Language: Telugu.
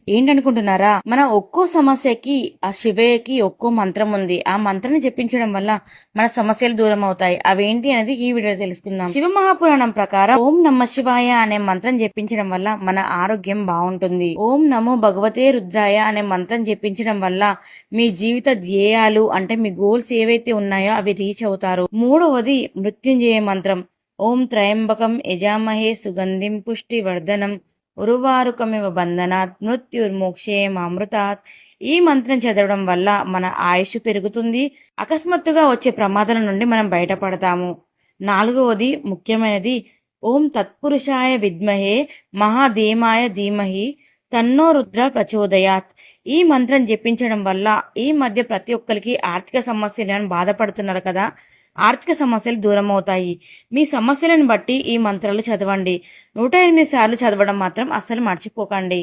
ఏంటనుకుంటున్నారా? మన ఒక్కో సమస్యకి ఆ శివయ్యకి ఒక్కో మంత్రం ఉంది. ఆ మంత్రాన్ని జపించడం వల్ల మన సమస్యలు దూరం అవుతాయి. అవేంటి అనేది ఈ వీడియోలో తెలుసుకుందాం. శివ మహాపురాణం ప్రకారం ఓం నమ శివాయ అనే మంత్రం జపించడం వల్ల మన ఆరోగ్యం బాగుంటుంది. ఓం నమో భగవతే రుద్రాయ అనే మంత్రం జపించడం వల్ల మీ జీవిత ధ్యేయాలు అంటే మీ గోల్స్ ఏవైతే ఉన్నాయో అవి రీచ్ అవుతారు. మూడవది మృత్యుంజయ మంత్రం. ఓం త్రయంబకం యజామహే సుగంధిం పుష్టివర్ధనం ఉరువారుకమివ బంధనాత్ మృత్యుర్మోక్షేమామృతాత్. ఈ మంత్రం చదవడం వల్ల మన ఆయుష్ పెరుగుతుంది. అకస్మాత్తుగా వచ్చే ప్రమాదాల నుండి మనం బయటపడతాము. నాలుగవది ముఖ్యమైనది ఓం తత్పురుషాయ విద్మహే మహాదేమాయ ధీమహి తన్నో రుద్ర ప్రచోదయాత్. ఈ మంత్రం జపించడం వల్ల ఈ మధ్య ప్రతి ఒక్కరికి ఆర్థిక సమస్యలను బాధపడుతున్నారు కదా, ఆర్థిక సమస్యలు దూరం అవుతాయి. మీ సమస్యలను బట్టి ఈ మంత్రాలు చదవండి. 108 సార్లు చదవడం మాత్రం అస్సలు మర్చిపోకండి.